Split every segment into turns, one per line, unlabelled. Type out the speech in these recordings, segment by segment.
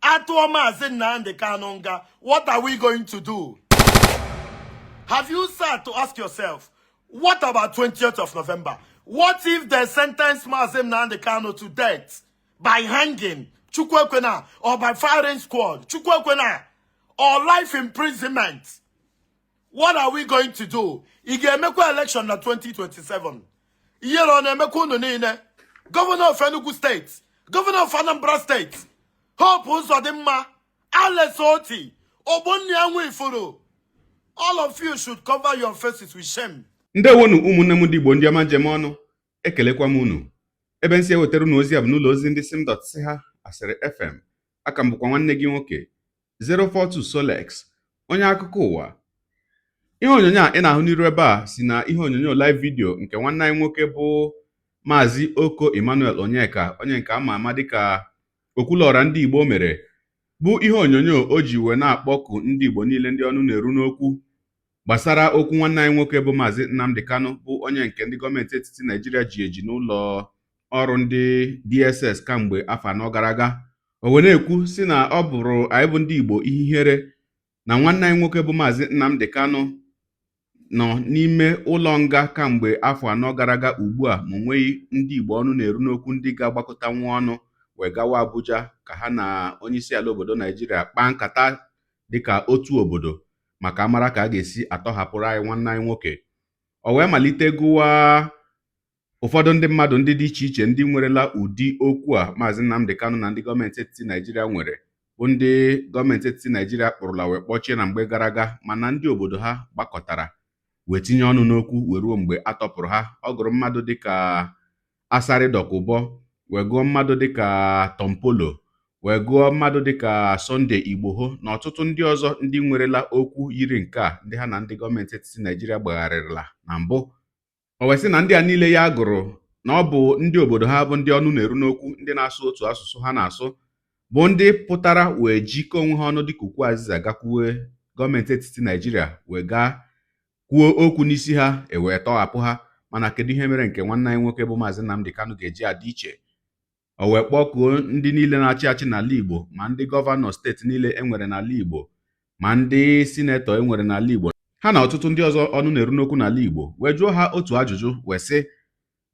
Atụọ Mazi Nnamdi Kanu nga, what are we going to do? Have you sat to ask yourself, what about 20th of November? What if they sentence Mazi Nnamdi Kanu to death by hanging, Chukwekwena, or by firing squad, Chukwekwena, or life imprisonment? What are we going to do? Igemekwa election na 2027. Iyero na emeku unu niile. Governor of Enugu State, Governor of Anambra State, Hope Uzodimma, Alex Oti, Obonni Anwifuru. All of you should cover your faces with shame.
Ndewonu ụmụnne m ndị Igbo ndị ọma njem ọnụ, ekelekwa m unu. Ebe nsi ewetara unu ozi a bụ n'ụlọ ozi ndị sim.si ha asịrị FM. Aka m bụkwa nwanne gị nwoke 042 Solex, onye akụkọ ụwa. Ihe onyonyo a ị na-ahụ n'iru ebe a si na ihe onyonyo live video nke nwanne anyị nwoke bụ Mazi Oko Emmanuel Onyeka, onye nke ama ama dịka Okwulora ndị Igbo mere, bụ ihe onyonyo o ji wee na-akpọku ndị Igbo niile ndị ọnụ na-eru n'okwu gbasara okwu nwanne anyị nwoke bụ Mazi Nnamdi Kanu, bụ onye nke ndị gọọmenti etiti Naijiria ji eji n'ụlọ ọrụ ndị DSS kamgbe afọ anọ gara aga. O wee na-ekwu si na ọ bụrụ anyị bụ ndị Igbo ihe ihere na nwanne anyị nwoke bụ Mazi Nnamdi Kanu nọ n'ime ụlọ nga kamgbe afọ anọ gara aga ugbu a ma nweghị ndị Igbo ọnụ na-eru n'okwu ndị ga-agbakọta nwa ọnụ wee gawa Abuja ka ha na onyeisi ala obodo Naijiria kpaa nkata dịka otu obodo maka amara ka a ga-esi atọhapụrụ anyị nwanne anyị nwoke. O wee malite gụwa ụfọdụ ndị mmadụ ndị dị iche iche ndị nwerela ụdị okwu a Mazi Nnamdi Kanu na ndị gọọmenti etiti Naijiria nwere, bụ ndị gọọmenti etiti Naijiria kpụrụla wee kpọchie na mgbe gara aga, mana ndị obodo ha gbakọtara wee tinye ọnụ n'okwu wee ruo mgbe a tọpụrụ ha. Ọ gụrụ mmadụ dịka Asari Dokubo, wee gụọ mmadụ dịka Tompolo, wee gụọ mmadụ dịka Sunday Igboho na ọtụtụ ndị ọzọ ndị nwerela okwu yiri nke a ndị ha na ndị gọọmenti etiti Naijiria gbagharịrịla na mbụ. O wee sị na ndị a niile ya gụrụ na ọ bụ ndị obodo ha bụ ndị ọnụ na-eru n'okwu, ndị na-asụ otu asụsụ ha na-asụ, bụ ndị pụtara wee jikọọ onwe ha ọnụ dịka ukwu azịza gakwuwe gọọmenti etiti Naijiria wee gaa kwuo okwu n'isi ha wee tọhapụ ha. Mana kedu ihe mere nke nwanne anyị nwoke bụ Mazi Nnamdi Kanu ga-eji adị iche? O wee kpọkuo ndị niile na-achị achị n'ala Igbo, ma ndị gọvanọ steeti niile enwere n'ala Igbo, ma ndị sinetọ enwere n'ala Igbo, ha na ọtụtụ ndị ọzọ ọnụ na-eru n'okwu n'ala Igbo, wee jụọ ha otu ajụjụ wee sị,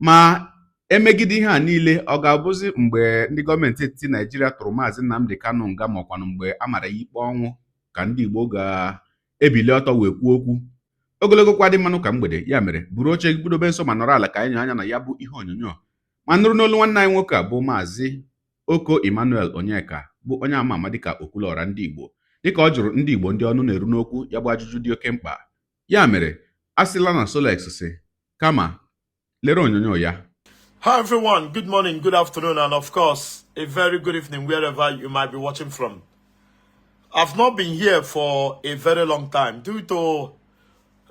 ma emegide ihe a niile ọ ga-abụzi mgbe ndị gọọmenti etiti Naijiria tụrụ Mazi Nnamdi Kanu nga makwanụ mgbe a mara ya ikpe ọnwụ ka ndị Igbo ga-ebili ọtọ wee kwuo okwu? Ogologo kwa dị mmanụ ka mgbede, ya mere buru oche gbudobe nso ma nọrọ ala ka anyị anya na ya bụ ihe onyonyo ma nụrụ n'olu nwanne anyị nwoke a bụ Mazi Oko Emmanuel Onyeka, bụ onye ama ama dịka Okwulora ndị Igbo, dịka ọ jụrụ ndị Igbo ndị ọnụ na-eru n'okwu ya bụ ajụjụ dị oke mkpa. Ya mere a sịla na Solex si kama lere onyonyo ya.
Hi everyone, good morning, good afternoon, and of course, a very good evening wherever you might be watching from. I've not been here for a very long time due to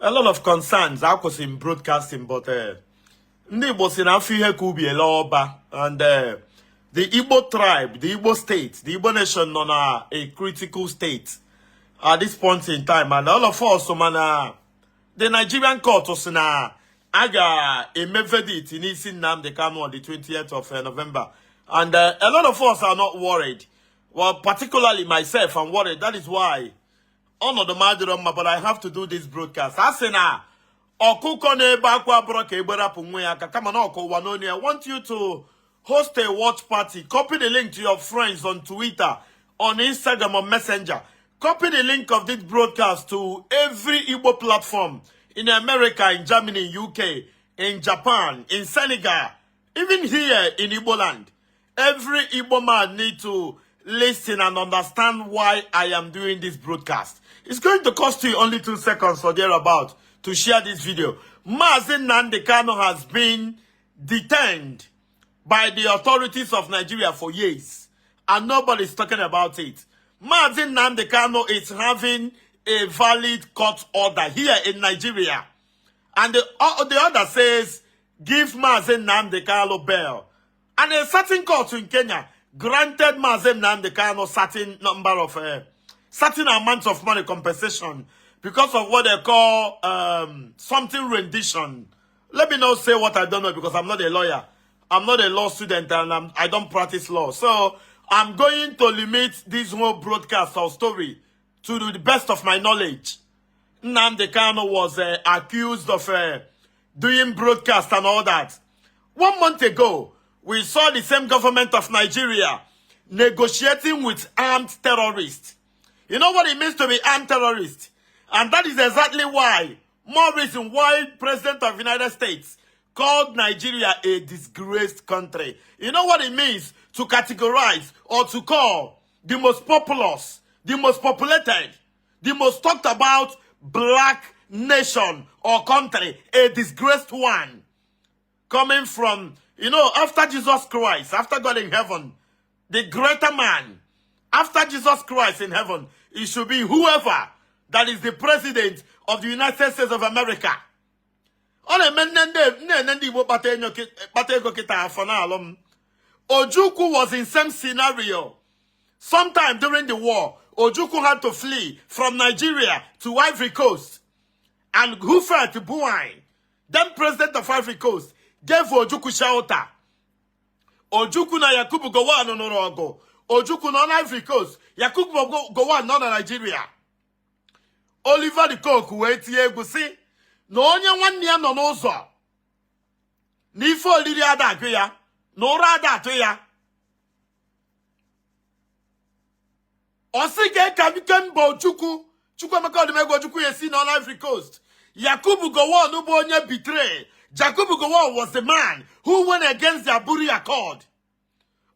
a lot of concerns. I was in broadcasting, but ndị Igbo si na afọ ihe ka ubi ele ọba, and the Igbo tribe, the Igbo state, the Igbo nation on a critical state at this point in time, and all of us, the Nigerian court was na aga eme verdict in isi Nnamdi Kanu on the 20th of November, and a lot of us are not worried. Well, particularly myself, I'm worried. That is why on the Madiroma, but I have to do this broadcast. Asena Okuko nebe akwa broke ebera pumwe aka kama na oko wanoni. I want you to host a watch party. Copy the link to your friends on Twitter, on Instagram, or Messenger. Copy the link of this broadcast to every Igbo platform in America, in Germany, UK, in Japan, in Senegal, even here in Igbo land. Every Igbo man need to listen and understand why I am doing this broadcast. It's going to cost you only 2 seconds or thereabout to share this video. Mazi Nnamdi Kanu has been detained by the authorities of Nigeria for years, and nobody's talking about it. Mazi Nnamdi Kanu is having a valid court order here in Nigeria, and the order says give Mazi Nnamdi Kanu bail, and a certain court in Kenya granted Mazi Nnamdi Kanu certain amounts of money compensation because of what they call something rendition. Let me not say what I don't know because I'm not a lawyer. I'm not a law student and I don't practice law. So I'm going to limit this whole broadcast or story to the best of my knowledge. Nnamdi Kanu was accused of doing broadcast and all that. 1 month ago, we saw the same government of Nigeria negotiating with armed terrorists. You know what it means to be armed terrorist? And that is exactly why, more reason why President of the United States called Nigeria a disgraced country. You know what it means to categorize or to call the most populous, the most populated, the most talked about black nation or country a disgraced one? Coming from, you know, after Jesus Christ, after God in heaven, the greater man, after Jesus Christ in heaven, it should be whoever that is the president of the United States of America. Ojukwu was in same scenario. Sometime during the war, Ojukwu had to flee from Nigeria to Ivory Coast. And who fell to Buai, then president of Ivory Coast, gave Ojukwu shelter. Ojukwu na Yakubu Gowon no Rogo. Ojukwu na Ivory Coast. Yakubu Gowon na Nigeria. Oliver the Coke wait ye si na onye nwanne ya nọ n'ụzọ n'ife olili ada agụ ya na ụra ada atụ ya osi ga ka mba Ojukwu Chukwuemeka Odumegwu Ojukwu yesi na Ivory Coast. Yakubu Gowon bụ onye betray. Yakubu Gowon was the man who went against the Aburi Accord.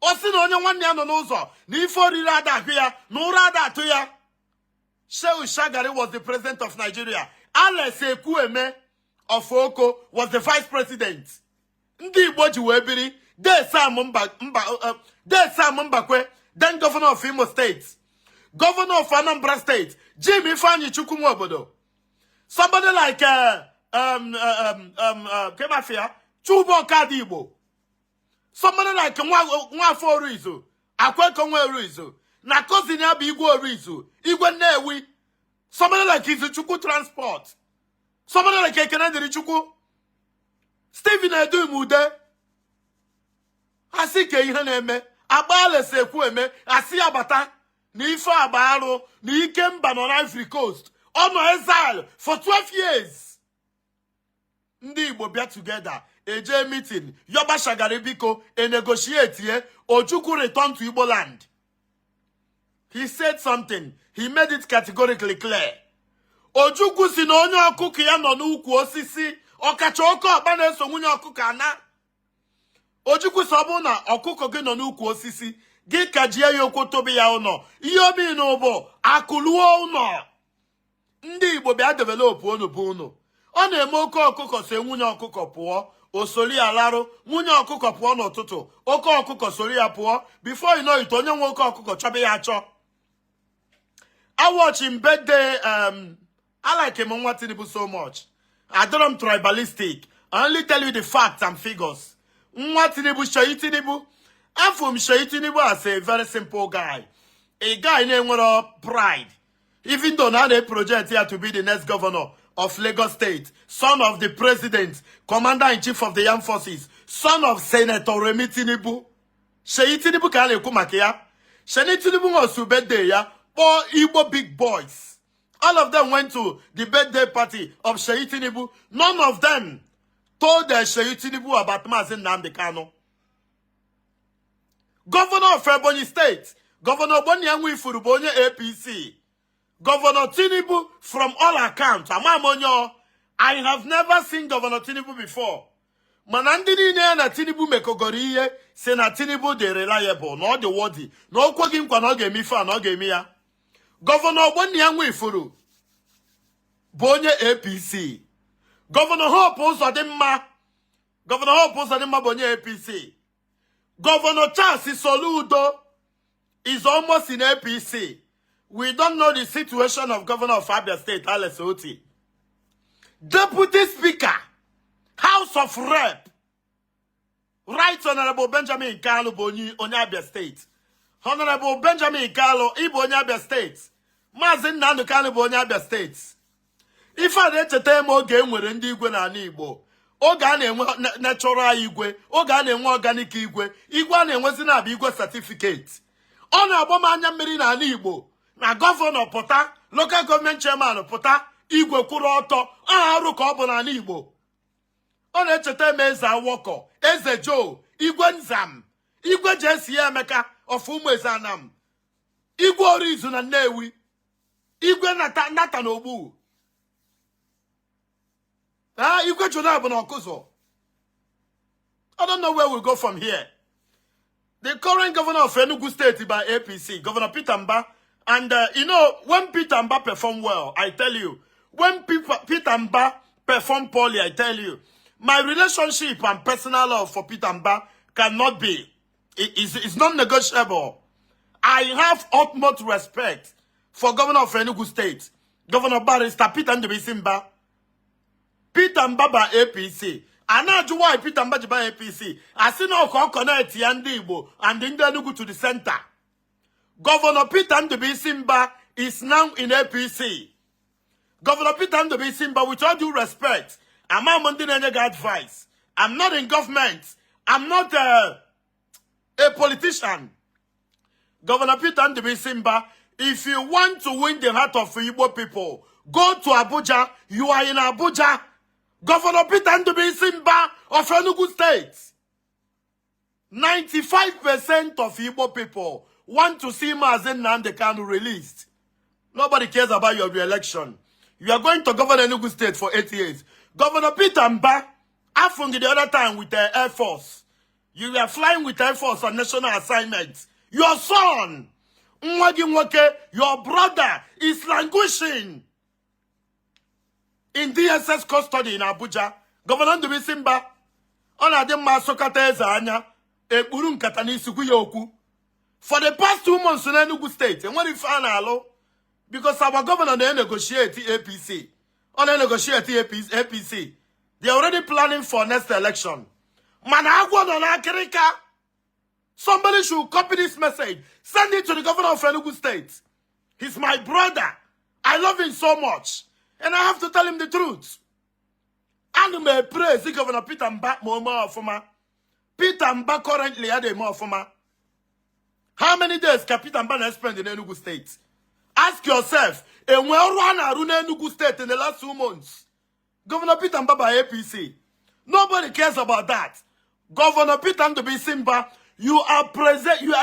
Osi na onye nwanne ya nọ n'ụzọ n'ife olili ada agụ ya na ụra ada atụ ya. Shehu Shagari was the president of Nigeria. Alex Ekwueme of Oko was the vice president. Ndi Igbo ji wee biri. Sam Mbakwe, then governor of Imo State. Governor of Anambra State, Jim Ifeanyi Chukwumobodo. Somebody like Kemafia, Chubo Kadibo. Somebody like Nwafo Orizu, Akweko Orizu. Na cousin ya bi Igwe Orizu, Igwe Nnewi. Somebody like Izuchukwu Transport. Somebody like Ekenediri Chukwu. Stephen Edumude. Asi ke ihe na-eme. Agbale Ekwueme, asi abata. Na ife abarụ, na ike mba nọ Ivory Coast. On exile for 12 years. Ndị Igbo bịa together. Eje meeting. Yoba Shagari biko, negotiate ye. Ojukwu return to Igbo land. He said something. He made it categorically clear. Ojukwu si na onye ọkụkọ ya nọ n'ukwu osisi. Ọkacha oke ọkpa na-eso nwunye ọkụkọ ana. Ojukwu si ọ bụ na ọkụkọ gị nọ n'ukwu osisi. Gị kajie ya okwu tobi ya ụnọ. Ihe obi n'ụbọ akụluo ụnọ. Ndị Igbo bịa develop unu bụ unu. Ọ na-eme oke ọkụkọ si nwunye ọkụkọ pụọ. O sori ya larụ. Nwunye ọkụkọ pụọ n'ụtụtụ. Oke ọkụkọ sori ya pụọ. Before you know it, onye nwe oke ọkụkọ chọba ya achọ. I watch him birthday. I like him on what Tinubu so much. I don't tribalistic. I only tell you the facts and figures. What Tinubu, Shayi Tinubu. I'm from Shayi Tinubu as a very simple guy. A guy named pride. Even though now they project here to be the next governor of Lagos State, son of the president, commander-in-chief of the armed forces, son of Senator Remi Tinubu. Shayi Tinubu kane kumakia. Shayi Tinubu was to birthday ya. 4 Igbo big boys. All of them went to the birthday party of Shayi Tinubu. None of them told Shayi Tinubu about Mazi Nnamdi Kanu. Governor of Ebonyi State, Governor Boni Anwifuru Bonye APC, Governor Tinubu from all accounts. I have never seen Governor Tinubu before. Manandini ne na Tinubu mekogoriye se na Tinubu de reliable, no the worthy, no kwagim kwa no gemi fa no gemi ya. Governor Boni Anwifuru Bonye APC, Governor Hope Uzodimma, Governor Hope Uzodimma Bonye APC, Governor Charles Soludo is almost in APC. We don't know the situation of Governor of Abia State, Alex Oti. Deputy Speaker, House of Rep, Right Honorable Benjamin Kalu Boni Abia State. Honorable Benjamin Kalu Ibo Abia State. Mazi Nnamdi Kanu Boni Abia State. If I let a time game with Ndi Igwe na Igbo, Ogane natural Igwe, Ogane organic Igwe, Igwe and Wazina Igwe certificate. ọ na-agba m anya mmiri n'ala Igbo na gọvanọ pụta, local government chairman pụta, igwe kwụrụ ọtọ, aha arụ ka ọ bụ n'ala Igbo. Ọ na-echeta eme Eze Awọkọ, Eze Joe, Igwe Nzam, Igwe Jesi Emeka of Ụmụ Eze Anam, Igwe Orizu na Nnewi, Igwe Nata na Ogbu, Igwe Jonab na Ọkụzọ. I don't know where we go from here. The current governor of Enugu State by APC, Governor Peter Mba, and you know, when Peter Mba perform well, I tell you, when Peter Mba perform poorly, I tell you, my relationship and personal love for Peter Mba cannot be, it's non-negotiable. I have utmost respect for Governor of Enugu State, Governor Barrister Peter Nnamdi Kanu. Peter Mba by APC. And now do why Peter Mba by APC. I see no connect Yandi Igbo and Enugu to the center. Governor Peter Nnamdi Kanu is now in APC. Governor Peter Nnamdi Kanu, with all due respect, I'm not Monday advice. I'm not in government. I'm not a politician. Governor Peter Nnamdi Kanu, if you want to win the heart of Igbo people, go to Abuja. You are in Abuja. Governor Peter Nnamdi Kanu of Enugu State. 95% of Igbo people want to see Mazi Nnamdi Kanu released. Nobody cares about your re-election. You are going to govern Enugu State for 8 years. Governor Peter Mba, Afungi the other time with the Air Force. You were flying with Air Force on national assignments. Your son, Nwagi Nwoke, your brother, is languishing in DSS custody in Abuja. Governor Nnamdi Kanu, ona de masokata eze anya, ekpuru nkata n'isiku ya okwu. For the past 2 months in Enugu State, and what if I because our governor they negotiate APC, on they negotiate APC, they are already planning for next election. Managua don Akirika. Somebody should copy this message, send it to the governor of Enugu State. He's my brother. I love him so much. And I have to tell him the truth. And may praise the Governor Peter Mba more for me. Peter Mba currently had a more for me. How many days can Peter Mba spend in Enugu State? Ask yourself, and where run Enugu State in the last 2 months? Governor Peter Mba by APC. Nobody cares about that. Governor Peter Nnamdi Kanu, you are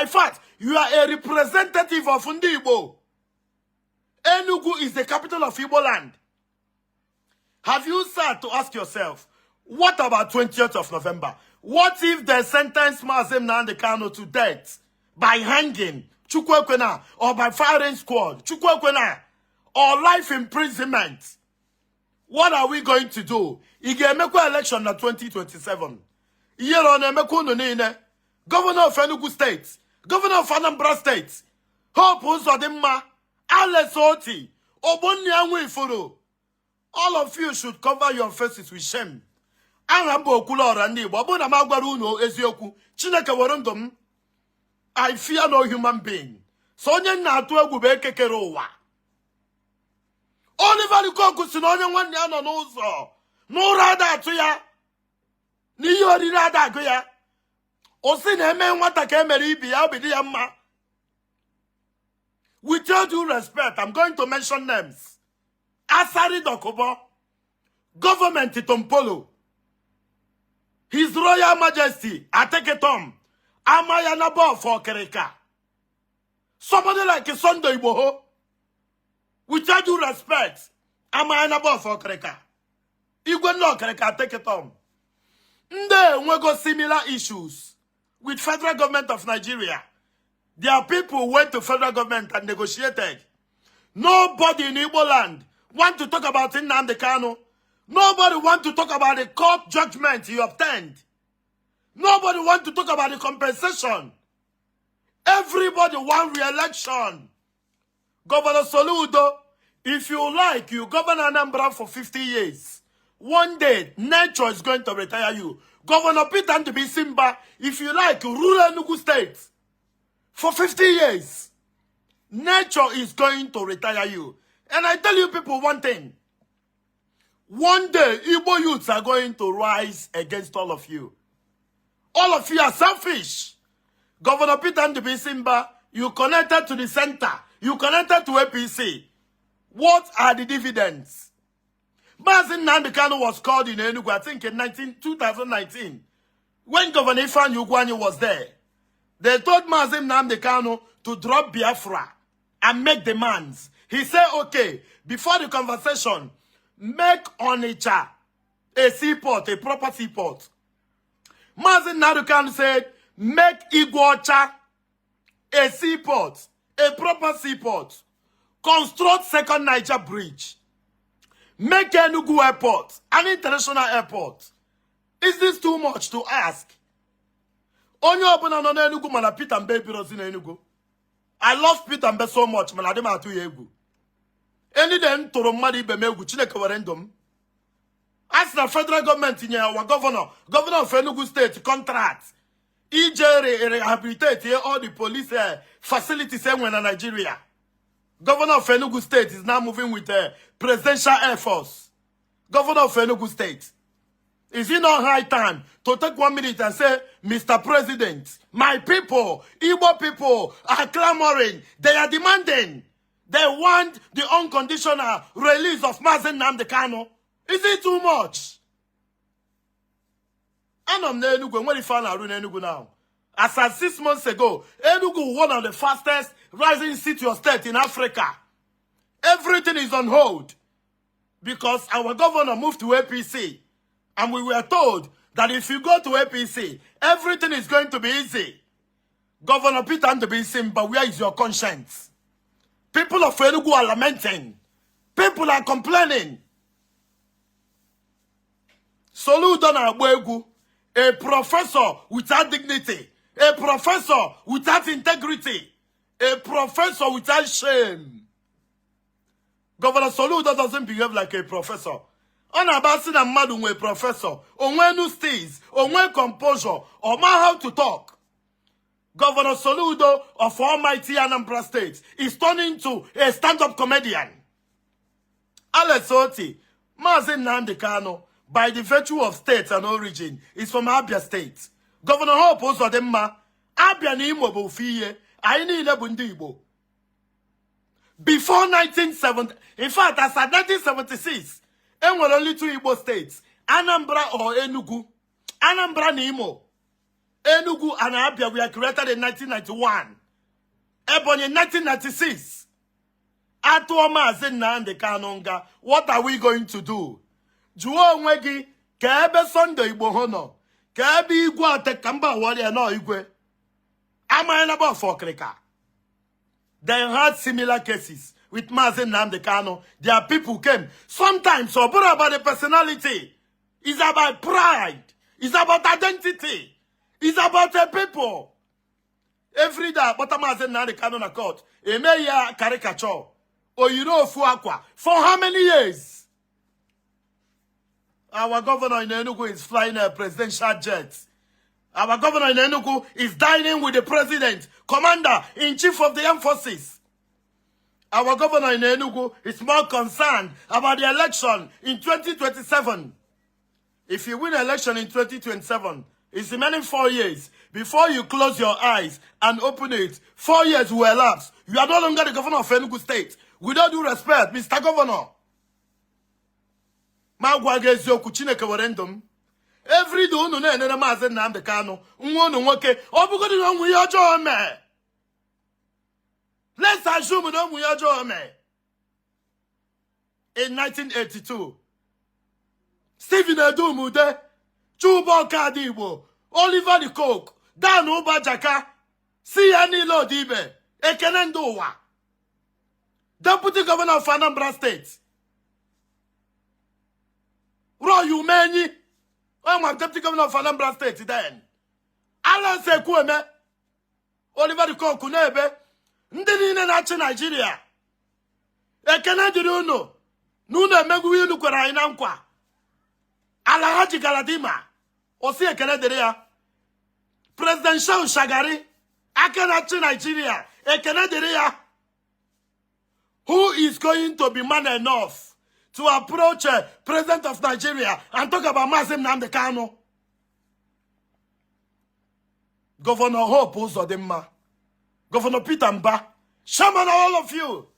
in fact, you are a representative of Igbo. Enugu is the capital of Igbo land. Have you sat to ask yourself, what about 20th of November? What if they sentence Mazi Nnamdi Kanu to death by hanging, Chukwekwena, or by firing squad, Chukwekwena, or life imprisonment? What are we going to do? Igemekwa election na 2027. Governor of Enugu State, Governor of Anambra State, Hope Uzodimma, Alex Oti, Ogbonnianwu Ifuru. All of you should cover your faces with shame. Okwulora ndị Igbo, ọbụna m agwara unu eziokwu, Chineke were ndụ m. I fear no human being. So onye na-atụ egwu bụ ekekere ụwa. Oliver Lukoku si na onye nwanne ya nọ n'ụzọ, n'ụra ada atụ ya, n'ihe oriri ada agụ ya. O si na eme nwata ka emere ibi ya, obi dị ya mma. With all due respect, I'm going to mention names. Asari Dokubo, Government Tompolo, His Royal Majesty, Ateketom, Amayanabo for Kereka. Somebody like a Sunday Igboho, with all due respect, Amayanabo for Kereka. Igwe no Kereka Ateketom. Nde we go similar issues with federal government of Nigeria. There are people who went to federal government and negotiated. Nobody in Igbo land want to talk about Nnamdi Kanu. Nobody want to talk about the court judgment he obtained. Nobody want to talk about the compensation. Everybody want re-election. Governor Soludo, if you like, you govern Anambra for 50 years. One day, nature is going to retire you. Governor Peter Nnamdi Kanu, if you like, you rule Enugu State for 50 years. Nature is going to retire you. And I tell you people one thing. One day, Igbo youths are going to rise against all of you. All of you are selfish. Governor Peter Nnamdi Kanu, You connected to the center. You connected to APC. What are the dividends? Mazi Nnamdi Kanu was called in Enugu, I think in 2019. When Governor Ifeanyi Ugwuanyi was there, they told Mazi Nnamdi Kanu to drop Biafra and make demands. He said, okay, before the conversation, make Onitsha a seaport, a proper seaport. Mazi Nnamdi Kanu said, make Igbo a seaport, a proper seaport. Construct second Niger bridge. Make Enugu airport an international airport. Is this too much to ask? Onye obuna no Enugu mana Peter Mbe birozi na Enugu. I love Peter Mbe so much, man. Adema atu yegu. Any den toro mmadu ibe megu Chineke were ndom. As the federal government in our governor of Enugu state contract. EJ rehabilitate all the police facilities in Nigeria. Governor of Enugu State is now moving with presidential air force. Governor of Enugu State. Is it not high time to take 1 minute and say, Mr. President, my people, Igbo people are clamoring. They are demanding. They want the unconditional release of Mazi Nnamdi Kanu. Is it too much? And I'm Enugu. When you find out in Enugu now? As of 6 months ago, Enugu, one of the fastest rising city or state in Africa. Everything is on hold because our governor moved to APC. And we were told that if you go to APC, everything is going to be easy. Governor Peter Mbe saying, but where is your conscience? People of Enugu are lamenting. People are complaining. Soludo na Agboegu, a professor without dignity, a professor without integrity, a professor without shame. Governor Soludo doesn't behave like a professor. Onabasi na mmadụ nwe professor, onwe nu stays, onwe composure, or man how to talk. Governor Soludo of almighty Anambra State is turning into a stand-up comedian. Alex Oti, Mazi Nnamdi Kanu, by the virtue of state and origin, is from Abia State. Governor Hope Uzodimma, Abia na Imo bụ fiye, anyị niile bụ ndị Igbo. Before 1970, in fact, as at 1976, there were only 2 Igbo states, Anambra or Enugu. Anambra and Imo. Enugu and Abia were created in 1991. Ebonyi in 1996. Atuoma Mazi Nnamdi Kanu, what are we going to do? Juo onwegi, kebe Sunday Igbo hono. Kebe Igwe atekamba wali no Igwe. Ama about for Krika. They had similar cases with Mazi Nnamdi Kanu. Their people came. Sometimes, so but about the personality. It's about pride. It's about identity. It's about the people. Every day, but Mazi Nnamdi Kanu na court. Emeya caricature. Or you know Fuakwa. For how many years? Our governor in Enugu is flying a presidential jet. Our governor in Enugu is dining with the president, commander-in-chief of the armed forces. Our governor in Enugu is more concerned about the election in 2027. If you win election in 2027, it's remaining 4 years. Before you close your eyes and open it, 4 years will elapse. You are no longer the governor of Enugu State. With all due respect, Mr. Governor. Every day, unu na-enene Mazi Nnamdi Kanu, nwa unu nwoke, ọ bụgodị na onwe ihe ọjọọ mee. Let's assume na onwe ihe ọjọọ mee. In 1982, Stephen Edumude, Chubo Kadigbo, Oliver the Coke, Dan Ubajaka, C.N. Lodibe, Ekene Ndowa, Deputy Governor of Anambra State, Roy Umenyi, I'm deputy governor of Anambra State then. Alan Sekweme, Oliver the Coke Kunebe, ndị niile na-achị Nigeria. Ekene dịrị unu. N'unu emegwu unu kwere anyị na nkwa. Alhaji Galadima, osi ekene dịrị ya. President Shehu Shagari, aka na-achị Nigeria, ekene dịrị ya. Who is going to be man enough to approach a president of Nigeria and talk about Mazi Nnamdi Kanu? Governor Hope Uzodimma. Governor Peter Mba, shaman, all of you.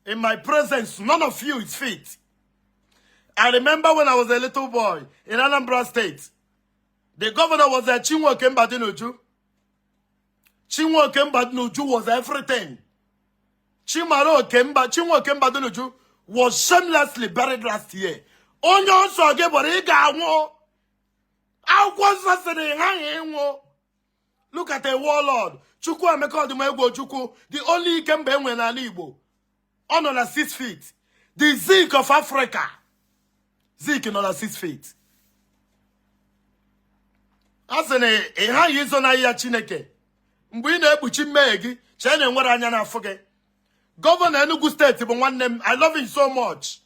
In my presence, none of you is fit. I remember when I was a little boy in Anambra State, the governor was Chinua Kembadinuju. Chinua Kembadinuju was everything. Chinua Kembadinuju was shamelessly buried last year. Onyo so gebori gawo. Look at a warlord. Chukwu Emeka Odumegwu Chukwu, the only Ikembe enwe na Igbo. On 6 feet. The Zeke of Africa. Zeke on 6 feet. Asene eha yizo na ya Chineke. Mgbe ị na-ekpuchi mmehie gị, chene nwere anya na afọ gị. Governor Enugu State bụ nwanne m, I love him so much.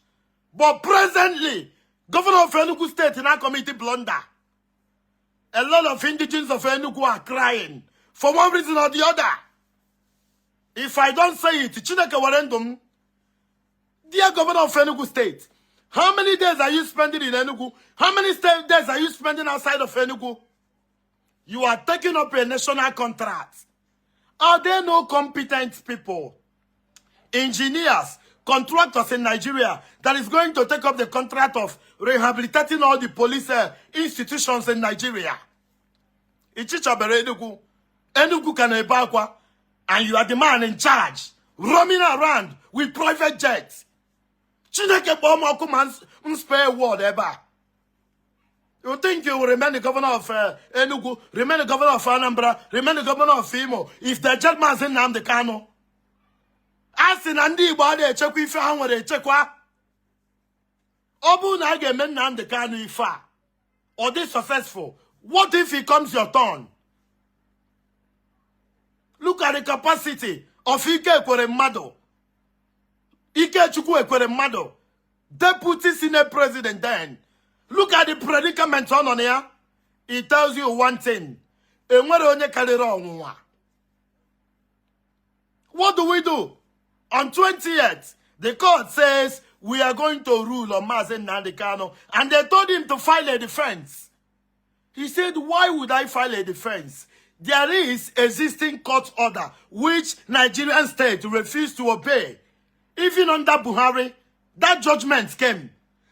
But presently, Governor of Enugu State in our committee blunder. A lot of indigenes of Enugu are crying for one reason or the other. If I don't say it, Chineke Warendum, dear Governor of Enugu State, how many days are you spending in Enugu? How many days are you spending outside of Enugu? You are taking up a national contract. Are there no competent people, engineers, contractors in Nigeria that is going to take up the contract of rehabilitating all the police institutions in Nigeria? Ichichabere Enugu. Enugu Kanebakwa. And you are the man in charge, roaming around with private jets. Chineke Bomoku spare word ever. You think you will remain the governor of Enugu, remain the governor of Anambra, remain the governor of Imo, if the jet Mazi Nnamdi Kanu? Asị na ndị Igbo adịghị echekwa ife ha nwere echekwa. Ọ bụrụ na a ga-eme Nnamdi Kanu ife a, or this successful, what if it comes your turn? Look at the capacity of Ike Ekwere Mmadụ. Ike Chukwu Ekwere Mmadụ, Deputy Senate President then. Look at the predicament on here. It tells you one thing. Enwere onye karịrị ọnwụnwa. What do we do? On 20th, the court says we are going to rule on Mazi Nnamdi Kanu, and they told him to file a defense. He said, why would I file a defense? There is existing court order which Nigerian state refused to obey. Even under Buhari, that judgment came.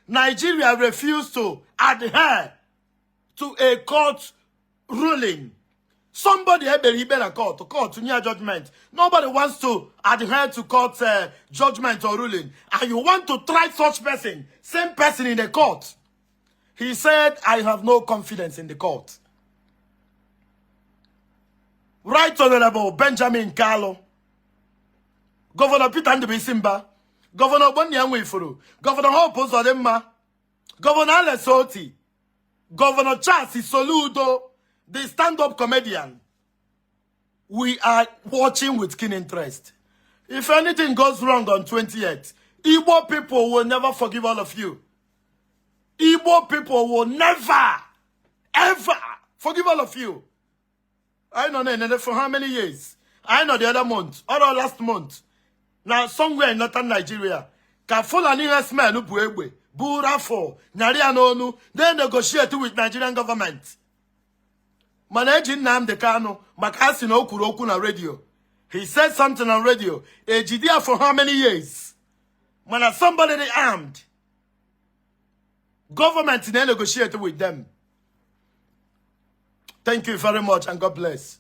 Nigeria refused to adhere to a court ruling. Somebody had a court near judgment. Nobody wants to adhere to court judgment or ruling. And you want to try such person, same person in the court. He said, I have no confidence in the court. Right Honorable Benjamin Kalu, Governor Peter Ndubisi, Governor Bonyanwifuru, Governor Hope Uzodimma, Governor Alesoti, Governor Charles Soludo, the stand-up comedian. We are watching with keen interest. If anything goes wrong on 28th, Igbo people will never forgive all of you. Igbo people will never, ever forgive all of you. I know for how many years? I know the other month, or last month. Now, somewhere in northern Nigeria, Kafulani Hesman Ubuegbe, Burafo, Narianonu, they negotiate with Nigerian government. Managing Nnamdi Kanu, Makasi no Kuroku na radio. He said something on radio. A Judea for how many years? When somebody they armed, government they negotiate with them. Thank you very much and God bless.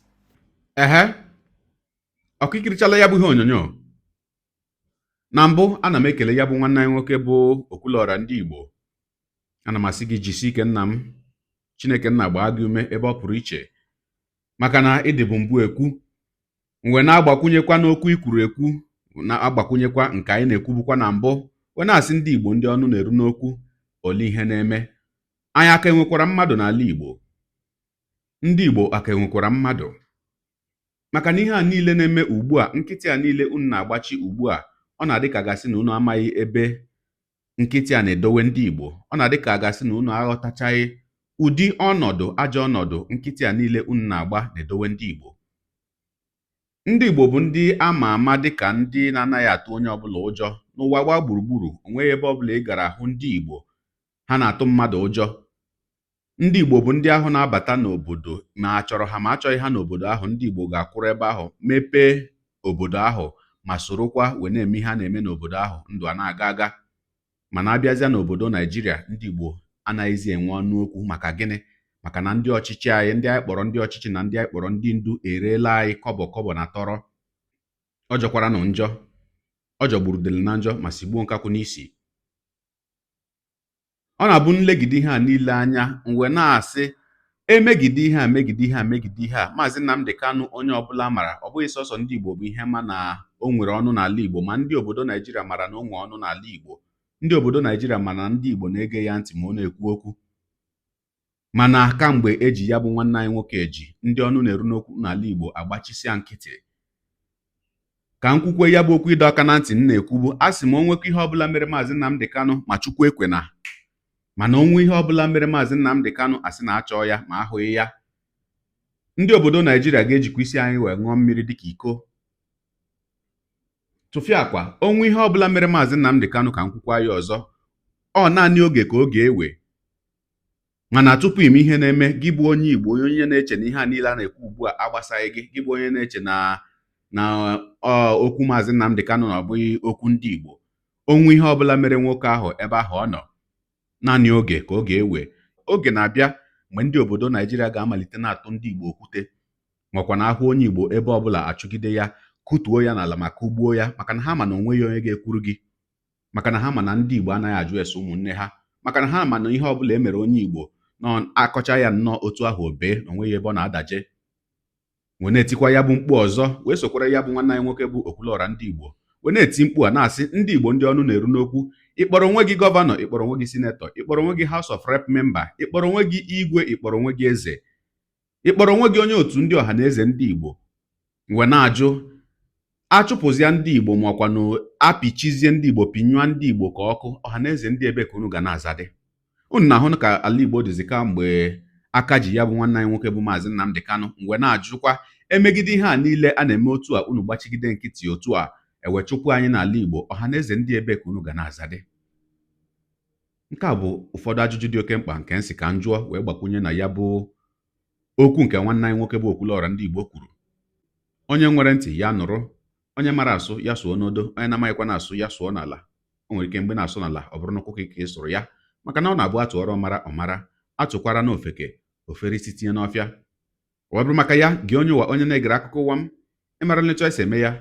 Ọkikirichala ya bụ ihe onyonyo. Na mbụ ana m ekele ya bụ nwanne anyị nwoke bụ Okwulora ndị Igbo. Ana m asị gị jisie ike nna m. Chineke nna gbaa gị ume ebe ọ pụrụ iche. Maka na ịdịbụ mbụ ekwu. Mgbe na-agbakwunyekwa n'okwu ikwuru ekwu, na-agbakwunyekwa nke anyị na-ekwubukwa na mbụ, we na-asị ndị Igbo ndị ọnụ na-eru n'okwu ole ihe na-eme. Anyị aka enwekwara mmadụ n'ala Igbo. Ndị Igbo aka enwekwara mmadụ. Maka na ihe a niile na-eme ugbu a, nkịtị a niile unu na-agbachi ugbu a, ọ na-adị ka gasị na unu amaghị ebe nkịtị a na-edowe ndị Igbo. Ọ na-adị ka gasị na unu aghọtachaghị ụdị ọnọdụ, ajọ ọnọdụ nkịtị a niile unu na-agba na-edowe ndị Igbo. Ndị Igbo bụ ndị ama ama dịka ndị na-anaghị atụ onye ọbụla ụjọ. N'ụwa gbaa gburugburu, onweghị ebe ọbụla ị gara ahụ ndị Igbo ha na-atụ mmadụ ụjọ. ndị Igbo bụ ndị ahụ na-abata n'obodo ma a chọrọ ha ma achọghị ha n'obodo ahụ. Ndị Igbo ga-akwụrụ ebe ahụ mepee obodo ahụ ma sorokwa wee na-eme ihe a na-eme n'obodo ahụ, ndụ a na-aga aga. Mana abịazịa n'obodo Naijiria, ndị Igbo anaghịzi enwe ọnụ okwu. Maka gịnị? Maka na ndị ọchịchị anyị, ndị anyị kpọrọ ndị ọchịchị na ndị anyị kpọrọ ndị ndu ereela anyị kọbọ kọbọ na tọrọ. Ọ jọkwara nụ njọ, ọ jọgburu dele na njọ ma sigbuo nkakwụ n'isi. Ọ na-abụ nlegide ihe a niile anya mgbe na-asị emegide ihe a megide ihe a megide ihe a. Mazi Nnamdi Kanu onye ọbụla mara, ọ bụghị sọsọ ndị Igbo bụ ihe ma na o nwere ọnụ n'ala Igbo, ma ndị obodo Naijiria mara na o nwee ọnụ n'ala Igbo. Ndị obodo Naijiria mana ndị Igbo na-ege ya ntị ma ọ na-ekwu okwu. Mana kamgbe eji ya bụ nwanne anyị nwoke eji ndị ọnụ na-eru n'okwu n'ala Igbo agbachisịa nkịtị. Ka m kwukwe ya bụ okwu ịdọ aka na ntị m na-ekwubu, a sị m o nwekwa ihe ọbụla mere Mazi Nnamdi Kanu ma Chukwu ekwena, mana onwe ihe ọbụla mere Mazi Nnamdi Kanu asị na achọọ ya ma ahụghị ya, ndị obodo Naijiria ga-ejikwa isi anyị wee ṅụọ mmiri dịka iko. Tụfịa akwa, onwe ihe ọbụla mere Mazi Nnamdi Kanu ka m kwukwa ya ọzọ, ọ naanị oge ka oge ewe. Mana tupu ime ihe na-eme, gị bụ onye Igbo, onye na-eche na ihe a niile a na-ekwu ugbu a agbasaghị gị, gị bụ onye na-eche na okwu Mazi Nnamdi Kanu na ọ bụghị okwu ndị Igbo. Onwe ihe ọbụla mere nwoke ahụ ebe ahụ ọ nọ, naanị oge ka oge ewe. Oge na-abịa mgbe ndị obodo Naijiria ga-amalite na-atụ ndị Igbo okwute, makwa na ahụ onye Igbo ebe ọbụla achụgide ya, kụtuo ya n'ala ma kụgbuo ya, maka na ha ma na onweghị onye ga-ekwuru gị, maka na ha ma na ndị Igbo anaghị ajụ ese ụmụnne ha, maka na ha ma na ihe ọbụla e mere onye Igbo nọ akọcha ya nnọọ otu ahụ obee na onweghị ebe ọ na-adaje. Wee na-etikwa ya bụ mkpu ọzọ, wee sokwara ya bụ nwanne anyị nwoke bụ Okwulora ndị Igbo wee na-eti mkpu a na-asị ndị Igbo ndị ọnụ na-eru n'okwu, ịkpọrọ onwe gị gọvanọ, ịkpọrọ onwe gị sinetọ, ịkpọrọ onwe gị House of Rep memba, ịkpọrọ onwe gị igwe, ịkpọrọ onwe gị eze, ịkpọrọ onwe gị onye otu ndị ọha na eze ndị Igbo, wee na-ajụ achụpụzia ndị Igbo ma ọkwa na apịchizie ndị Igbo, pinyụa ndị Igbo ka ọkụ, ọha na eze ndị ebe ka unu ga na-azadị. Unu na-ahụ ka ala Igbo dịzi ka mgbe aka ji ya bụ nwanne anyị nwoke bụ Mazi Nnamdi Kanu. Mgbe na-ajụkwa emegide ihe a niile a na-eme otu a, unu gbachigide nkịtị otu a, ewechukwu anyị n'ala Igbo, ọha na eze ndị ebe ka unu ga na-azadị. Nke a bụ ụfọdụ ajụjụ dị oke mkpa nke nsị ka m jụọ wee gbakwunye na ya bụ okwu nke nwanne anyị nwoke bụ Okwulora ndị Igbo kwuru. Onye nwere ntị ya nụrụ, onye mara asụ ya sụọ n'odo, onye na-amaghịkwa na-asụ ya sụọ n'ala. O nwere ike mgbe na-asụ n'ala ọ bụrụ n'ụkwụ ka ị sụrụ ya, maka na ọ na-abụ atụọrọ ọmara ọmara, atụkwara n'ofeke ofere isi tinye n'ọfịa. Ọ bụrụ maka ya, gị onye ụwa, onye na-egere akụkọ ụwa m, ịmara nlecha esi eme ya,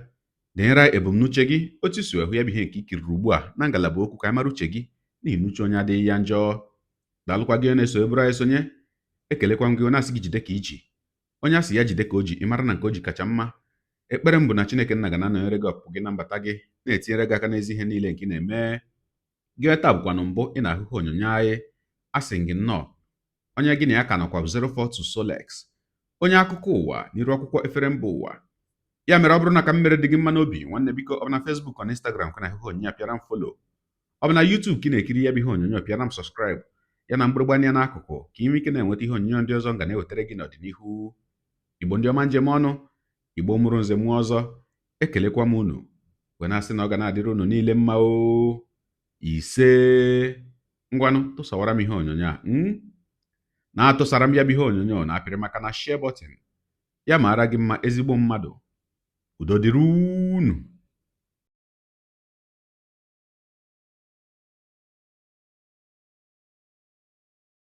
denyere ebumnuche gị otu isi hụ ya bụ ihe nke ikiriri ugbu a na ngalaba okwu ka anyị mara uche gị, n'ihi na uche onye adịghị ya njọ. Daalụkwa gị na-eso eburu anyị sonye, ekelekwa m gị onye asị gị jide ka iji, onye asị ya jide ka o ji, ịmara na nke o ji kacha mma. Ekpere m bụ na Chineke nna ga na-anọnyere gị ọpụpụ gị na mbata gị, na-etinyere gị aka n'ezi ihe niile nke ị na-eme. Gị taa bụkwanụ mbụ ị na-ahụ onyonyo anyị, asị gị nnọọ. Onye gị na ya ka nọkwa bụ 042 Solex, onye akụkọ ụwa n'iru akwụkwọ efere mba ụwa. Ya mere, ọ bụrụ na ka m mere dị gị mma n'obi, nwanne biko, ọ bụ na Facebook na Instagram ka na-ahụ onyonyo apịara m folo, ọ bụ na YouTube ka ị na-ekiri ya bụ ihe onyonyo pịara m sọskraịbụ ya na mgbịrịgba anya n'akụkụ ka ị nwee ike na-enweta ihe onyonyo ndị ọzọ m ga na-ewetara gị n'ọdịnihu. Igbo ndị ọma njem ọnụ, Igbo mụrụ nze mụọ ọzọ, ekelekwa m unu wee na-asị na ọ ga na-adịrị unu niile mma o. Ise, ngwanụ tụsawara m ihe onyonyo a na-atụsara m ya bụ ihe onyonyo na-apịrị maka na share button ya mara gị mma, ezigbo mmadụ. Udo dịrị unu.